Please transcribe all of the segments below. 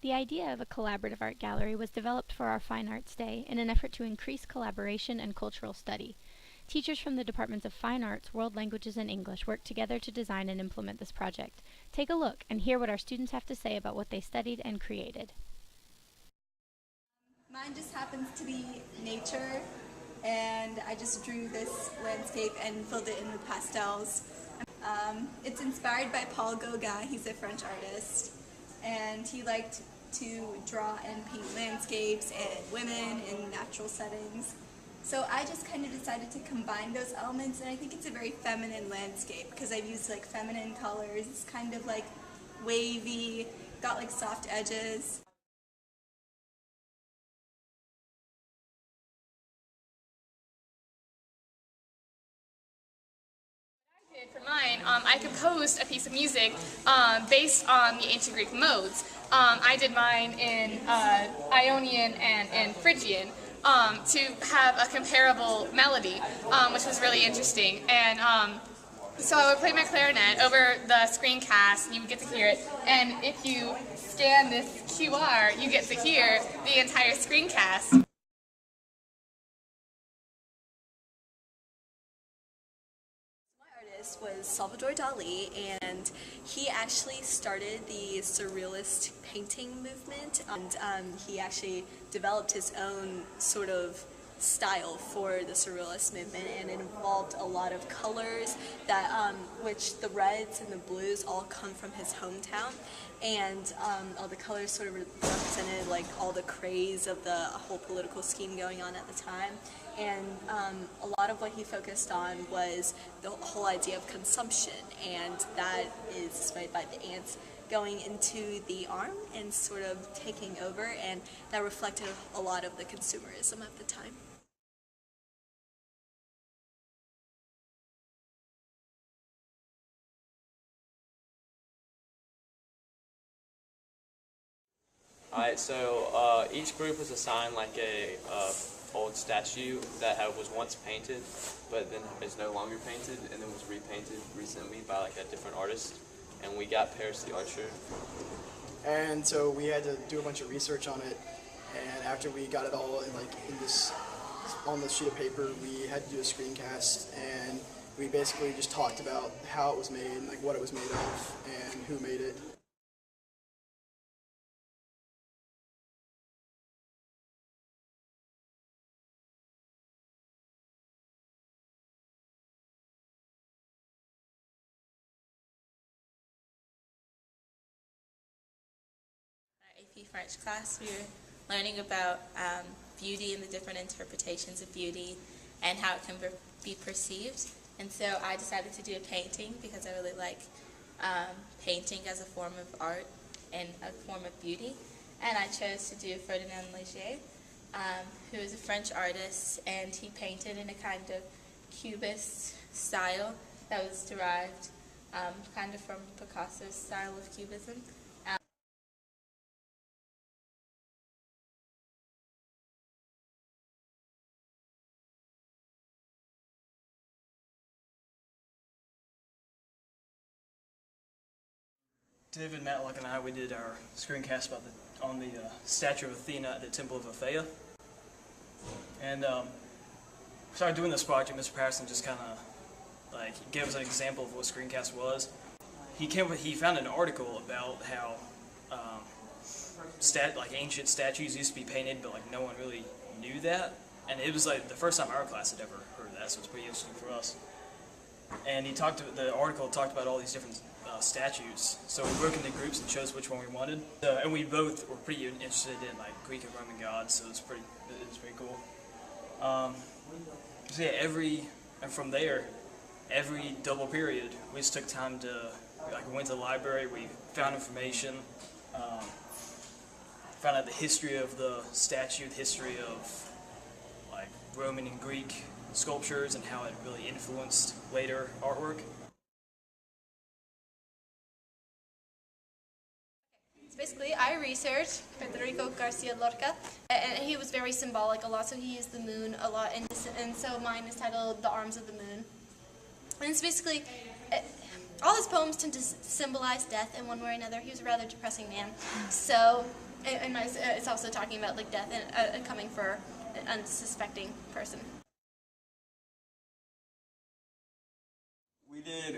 The idea of a collaborative art gallery was developed for our Fine Arts Day in an effort to increase collaboration and cultural study. Teachers from the Departments of Fine Arts, World Languages, and English worked together to design and implement this project. Take a look and hear what our students have to say about what they studied and created. Mine just happens to be nature, and I just drew this landscape and filled it in with pastels. It's inspired by Paul Gauguin. He's a French artist, and he liked to draw and paint landscapes and women in natural settings. So I just kind of decided to combine those elements, and I think it's a very feminine landscape because I've used like feminine colors. It's kind of like wavy, got like soft edges. For mine, I composed a piece of music based on the ancient Greek modes. I did mine in Ionian and in Phrygian to have a comparable melody, which was really interesting. And so I would play my clarinet over the screencast, and you would get to hear it. And if you scan this QR, you get to hear the entire screencast. Was Salvador Dali, and he actually started the surrealist painting movement, and he actually developed his own sort of style for the surrealist movement, and it involved a lot of colors that which the reds and the blues all come from his hometown, and all the colors sort of represented like all the craze of the whole political scheme going on at the time. And a lot of what he focused on was the whole idea of consumption, and that is displayed by the ants going into the arm and sort of taking over, and that reflected a lot of the consumerism of the time. Alright, so each group was assigned like a old statue that was once painted, but then is no longer painted, and then was repainted recently by like a different artist. And we got Paris the Archer. And so we had to do a bunch of research on it, and after we got it all on this sheet of paper, we had to do a screencast, and we basically just talked about how it was made, like what it was made of, and who made it. AP French class, we were learning about beauty and the different interpretations of beauty and how it can be perceived. And so I decided to do a painting because I really like painting as a form of art and a form of beauty. And I chose to do Ferdinand Léger, who is a French artist, and he painted in a kind of cubist style that was derived kind of from Picasso's style of cubism. David, Matlock, and I, we did our screencast on the statue of Athena at the Temple of Athea. And started doing this project. Mr. Patterson just kind of like gave us an example of what screencast was. He found an article about how ancient statues used to be painted, but like no one really knew that. And it was like the first time our class had ever heard of that, so it's pretty interesting for us. And the article talked about all these different statues, so we broke into groups and chose which one we wanted. And we both were pretty interested in like Greek and Roman gods, so it was pretty cool. So yeah, from there, every double period, we just took time to we went to the library, we found information, found out the history of the statue, the history of like Roman and Greek sculptures and how it really influenced later artwork. Basically, I researched Federico Garcia Lorca, and he was very symbolic a lot, so he used the moon a lot, and so mine is titled The Arms of the Moon. And it's basically, all his poems tend to symbolize death in one way or another. He was a rather depressing man. So and it's also talking about like death and coming for an unsuspecting person.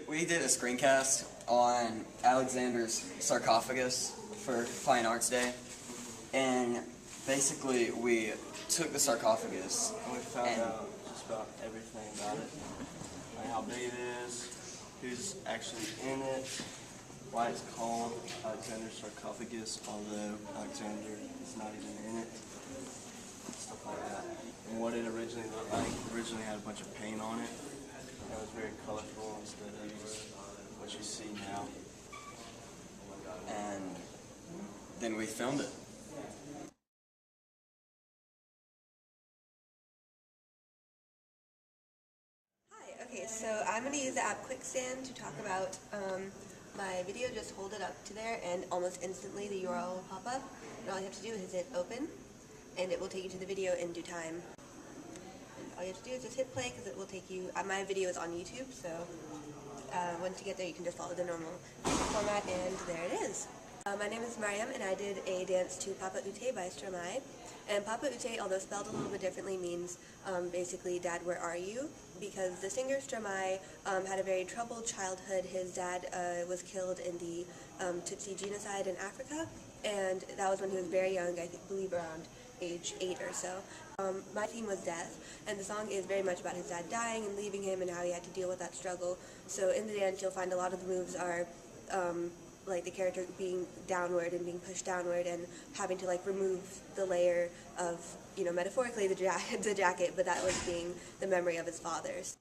We did a screencast on Alexander's sarcophagus for Fine Arts Day, and basically we took the sarcophagus and we found out just about everything about it, like how big it is, who's actually in it, why it's called Alexander's sarcophagus, although Alexander is not even in it, stuff like that, and what it originally looked like. It originally had a bunch of paint on it. It was very colorful instead of what you see now. and then we filmed it. Hi, okay, so I'm going to use the app Quicksand to talk about my video. Just hold it up to there and almost instantly the URL will pop up. And all you have to do is hit open and it will take you to the video in due time. And all you have to do is just hit play because it will take you, my video is on YouTube, so once you get there you can just follow the normal format and there it is. My name is Mariam and I did a dance to Papa Ute by Stromae. And Papa Ute, although spelled a little bit differently, means basically Dad, where are you? Because the singer Stromae had a very troubled childhood. His dad was killed in the Tutsi genocide in Africa, and that was when he was very young, I believe around age 8 or so. My theme was death, and the song is very much about his dad dying and leaving him and how he had to deal with that struggle. So in the dance you'll find a lot of the moves are like the character being downward and being pushed downward and having to like remove the layer of, you know, metaphorically the jacket, but that was being the memory of his father's.